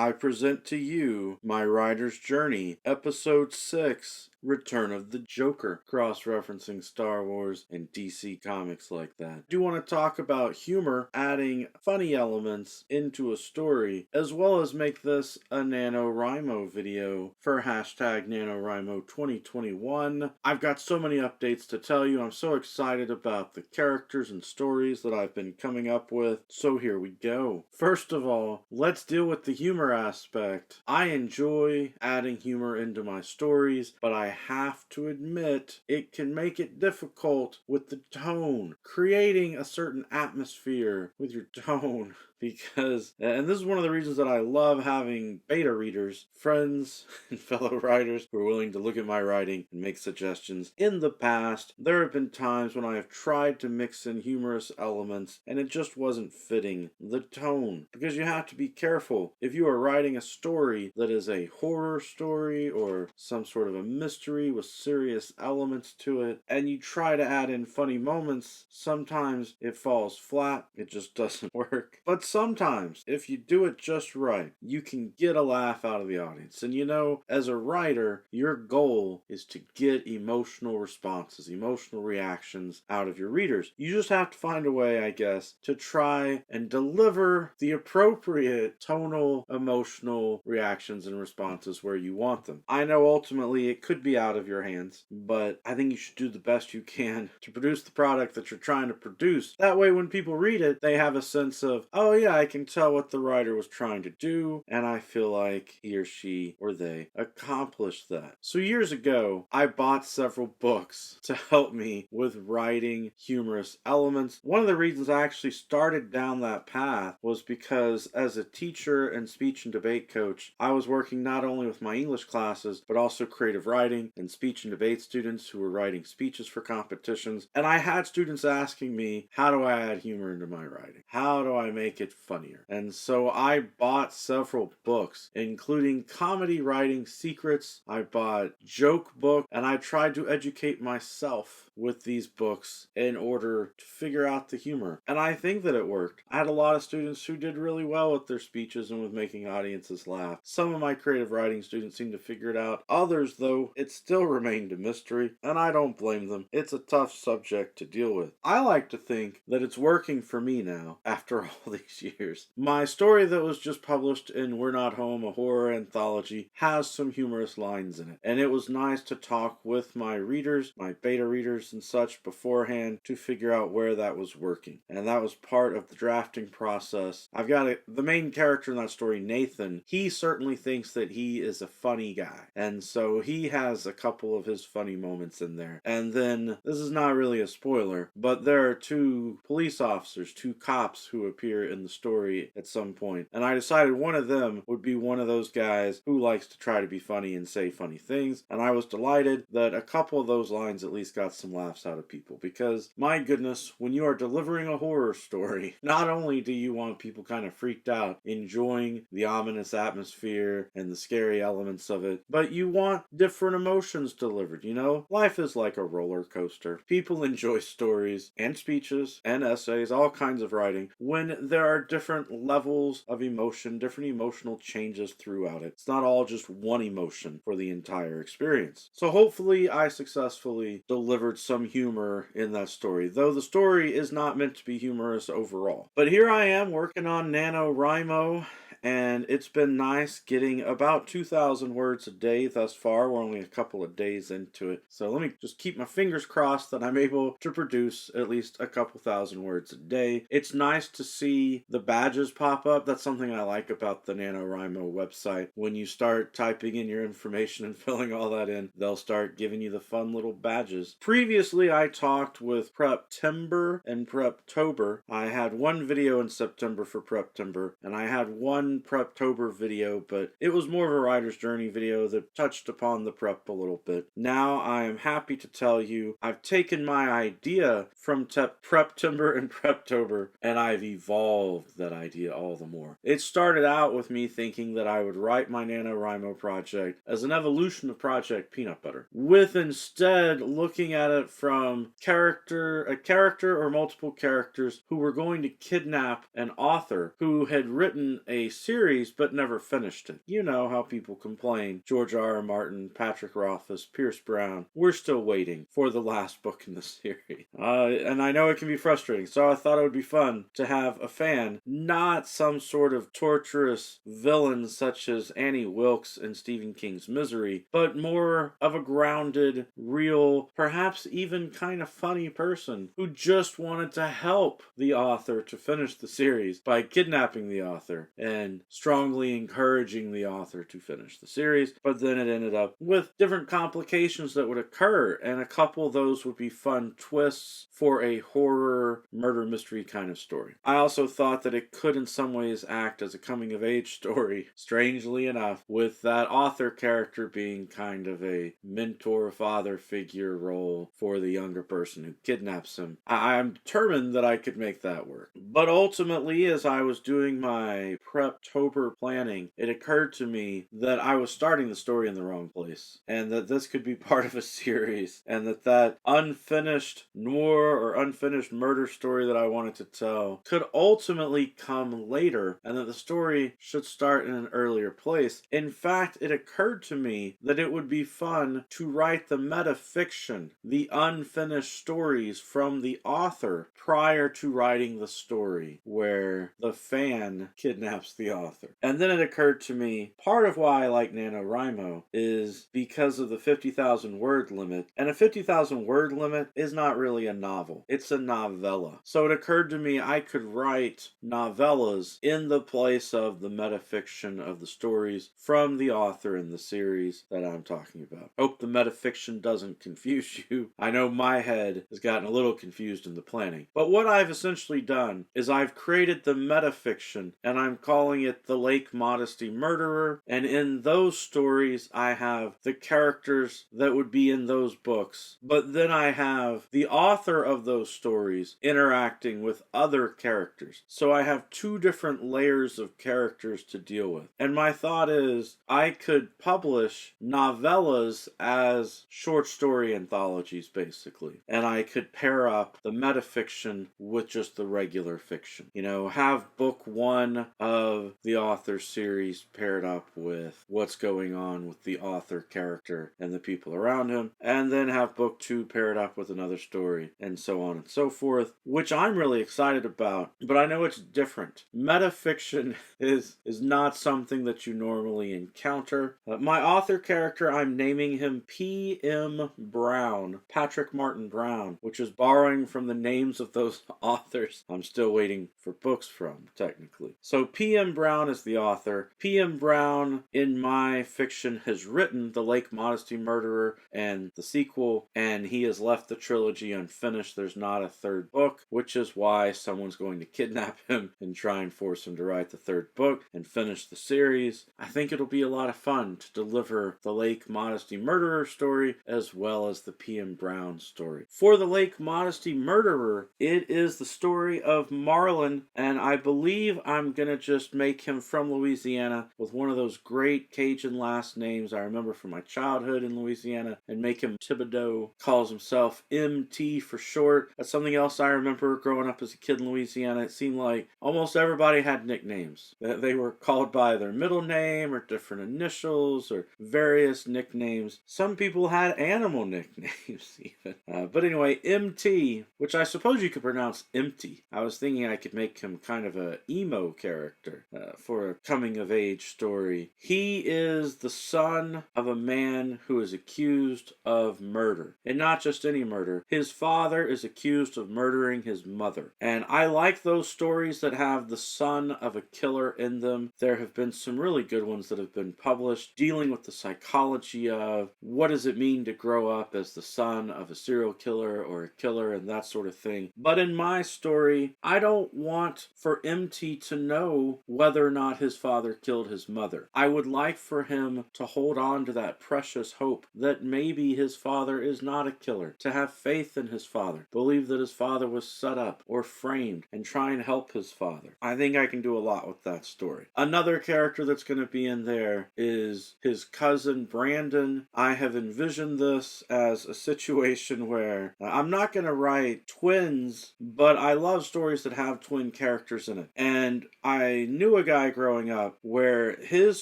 I present to you My Writer's Journey, Episode 6, Return of the Joker, cross-referencing Star Wars and DC Comics like that. I do want to talk about humor, adding funny elements into a story, as well as make this a NaNoWriMo video for hashtag NaNoWriMo 2021. I've got so many updates to tell you. I'm so excited about the characters and stories that I've been coming up with, so here we go. First of all, let's deal with the humor aspect. I enjoy adding humor into my stories, but I have to admit it can make it difficult with the tone. Creating a certain atmosphere with your tone. Because, and this is one of the reasons that I love having beta readers, friends, and fellow writers who are willing to look at my writing and make suggestions. In the past, there have been times when I have tried to mix in humorous elements and it just wasn't fitting the tone. Because you have to be careful. If you are writing a story that is a horror story or some sort of a mystery with serious elements to it, and you try to add in funny moments, sometimes it falls flat. It just doesn't work. But sometimes, if you do it just right, you can get a laugh out of the audience. And you know, as a writer, your goal is to get emotional responses, emotional reactions out of your readers. You just have to find a way, I guess, to try and deliver the appropriate tonal, emotional reactions and responses where you want them. I know ultimately it could be out of your hands, but I think you should do the best you can to produce the product that you're trying to produce. That way, when people read it, they have a sense of, oh yeah, I can tell what the writer was trying to do, and I feel like he or she or they accomplished that. So years ago, I bought several books to help me with writing humorous elements. One of the reasons I actually started down that path was because as a teacher and speech and debate coach, I was working not only with my English classes, but also creative writing and speech and debate students who were writing speeches for competitions. And I had students asking me, how do I add humor into my writing? How do I make it funnier? And so I bought several books, including Comedy Writing Secrets. I bought Joke Book, and I tried to educate myself with these books in order to figure out the humor. And I think that it worked. I had a lot of students who did really well with their speeches and with making audiences laugh. Some of my creative writing students seemed to figure it out. Others, though, it still remained a mystery, and I don't blame them. It's a tough subject to deal with. I like to think that it's working for me now, after all these years. My story that was just published in We're Not Home, a horror anthology, has some humorous lines in it. And it was nice to talk with my readers, my beta readers and such beforehand to figure out where that was working. And that was part of the drafting process. I've got the main character in that story, Nathan. He certainly thinks that he is a funny guy. And so he has a couple of his funny moments in there. And then, this is not really a spoiler, but there are two police officers, two cops who appear in the story at some point. And I decided one of them would be one of those guys who likes to try to be funny and say funny things. And I was delighted that a couple of those lines at least got some laughs out of people. Because, my goodness, when you are delivering a horror story, not only do you want people kind of freaked out, enjoying the ominous atmosphere and the scary elements of it, but you want different emotions delivered, you know? Life is like a roller coaster. People enjoy stories and speeches and essays, all kinds of writing, when there are different levels of emotion, different emotional changes throughout it. It's not all just one emotion for the entire experience. So hopefully I successfully delivered some humor in that story, though the story is not meant to be humorous overall. But here I am working on NaNoWriMo, and it's been nice getting about 2,000 words a day thus far. We're only a couple of days into it. So let me just keep my fingers crossed that I'm able to produce at least a couple thousand words a day. It's nice to see the badges pop up. That's something I like about the NaNoWriMo website. When you start typing in your information and filling all that in, they'll start giving you the fun little badges. Previously, I talked with Preptember and Preptober. I had one video in September for Preptember, and I had one Preptober video, but it was more of a writer's journey video that touched upon the prep a little bit. Now I am happy to tell you I've taken my idea from Preptember and Preptober, and I've evolved that idea all the more. It started out with me thinking that I would write my NaNoWriMo project as an evolution of Project Peanut Butter, with instead looking at it from a character or multiple characters who were going to kidnap an author who had written a series but never finished it. You know how people complain. George R.R. Martin, Patrick Rothfuss, Pierce Brown. We're still waiting for the last book in the series. And I know it can be frustrating, so I thought it would be fun to have a fan, not some sort of torturous villain such as Annie Wilkes in Stephen King's Misery, but more of a grounded, real, perhaps even kind of funny person who just wanted to help the author to finish the series by kidnapping the author and strongly encouraging the author to finish the series. But then it ended up with different complications that would occur, and a couple of those would be fun twists for a horror murder mystery kind of story. I also thought that it could in some ways act as a coming of age story, strangely enough, with that author character being kind of a mentor father figure role for the younger person who kidnaps him. I'm determined that I could make that work. But ultimately, as I was doing my Preptober planning, it occurred to me that I was starting the story in the wrong place, and that this could be part of a series, and that unfinished noir or unfinished murder story that I wanted to tell could ultimately come later, and that the story should start in an earlier place. In fact, it occurred to me that it would be fun to write the metafiction, the unfinished stories from the author prior to writing the story where the fan kidnaps the author. And then it occurred to me, part of why I like NaNoWriMo is because of the 50,000 word limit, and a 50,000 word limit is not really a novel, it's a novella. So it occurred to me I could write novellas in the place of the metafiction of the stories from the author in the series that I'm talking about. Hope the metafiction doesn't confuse you. I know my head has gotten a little confused in the planning. But what I've essentially done is I've created the metafiction, and I'm calling it The Lake Modesty Murderer, and in those stories I have the characters that would be in those books, but then I have the author of those stories interacting with other characters. So I have two different layers of characters to deal with. And my thought is I could publish novellas as short story anthologies, basically. And I could pair up the metafiction with just the regular fiction. You know, have book one of the author series paired up with what's going on with the author character and the people around him, and then have book two paired up with another story, and so on and so forth, which I'm really excited about, but I know it's different. Metafiction is not something that you normally encounter. My author character, I'm naming him P.M. Brown, Patrick Martin Brown, which is borrowing from the names of those authors I'm still waiting for books from, technically. So P.M. Brown is the author. P.M. Brown, in my fiction, has written The Lake Modesty Murderer and the sequel, and he has left the trilogy unfinished. There's not a third book, which is why someone's going to kidnap him and try and force him to write the third book and finish the series. I think it'll be a lot of fun to deliver the Lake Modesty Murderer story as well as the P.M. Brown story. For the Lake Modesty Murderer, it is the story of Marlin, and I believe I'm gonna just make him from Louisiana with one of those great Cajun last names I remember from my childhood in Louisiana, and make him Thibodeau. Calls himself MT for short. That's something else I remember growing up as a kid in Louisiana. It seemed like almost everybody had nicknames. They were called by their middle name or different initials or various nicknames. Some people had animal nicknames even. But anyway, MT, which I suppose you could pronounce empty. I was thinking I could make him kind of a emo character for a coming of age story. He is the son of a man who is accused of murder, and not just any murder. His father is accused of murdering his mother, and I like those stories that have the son of a killer in them. There have been some really good ones that have been published dealing with the psychology of what does it mean to grow up as the son of a serial killer or a killer and that sort of thing. But in my story, I don't want for MT to know whether or not his father killed his mother. I would like for him to hold on to that precious hope that maybe his father is not a killer, to have faith in his father, believe that his father was set up or framed, and try and help his father. I think I can do a lot with that story. Another character that's going to be in there is his cousin Brandon. I have envisioned this as a situation where I'm not going to write twins, but I love stories that have twin characters in it. And I knew knew a guy growing up where his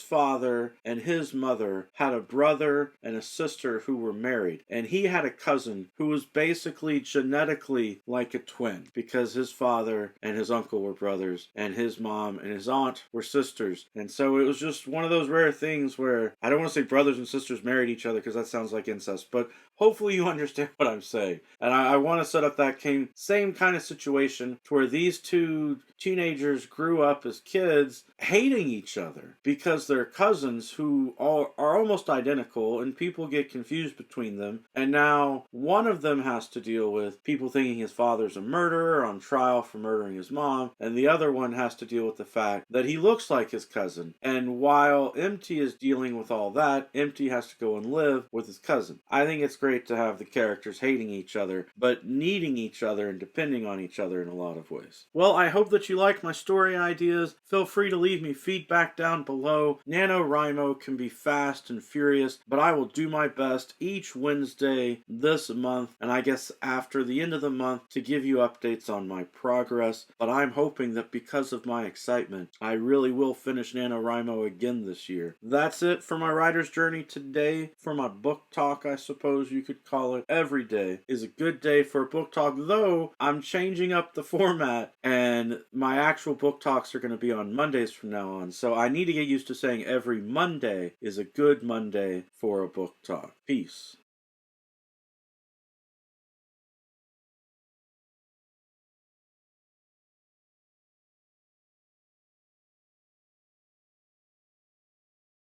father and his mother had a brother and a sister who were married, and he had a cousin who was basically genetically like a twin because his father and his uncle were brothers, and his mom and his aunt were sisters. And so it was just one of those rare things where, I don't want to say brothers and sisters married each other because that sounds like incest, but hopefully you understand what I'm saying. And I want to set up that same kind of situation to where these two teenagers grew up as kids hating each other because they're cousins who are almost identical, and people get confused between them. And now one of them has to deal with people thinking his father's a murderer on trial for murdering his mom, and the other one has to deal with the fact that he looks like his cousin. And while Empty is dealing with all that, Empty has to go and live with his cousin. I think it's great to have the characters hating each other, but needing each other and depending on each other in a lot of ways. Well, I hope that you like my story ideas. Feel free to leave me feedback down below. NaNoWriMo can be fast and furious, but I will do my best each Wednesday this month, and I guess after the end of the month, to give you updates on my progress. But I'm hoping that because of my excitement, I really will finish NaNoWriMo again this year. That's it for my writer's journey today, for my book talk, I suppose you could call it. Every day is a good day for a book talk, though I'm changing up the format, and my actual book talks are going to be on Mondays from now on. So I need to get used to saying every Monday is a good Monday for a book talk. Peace.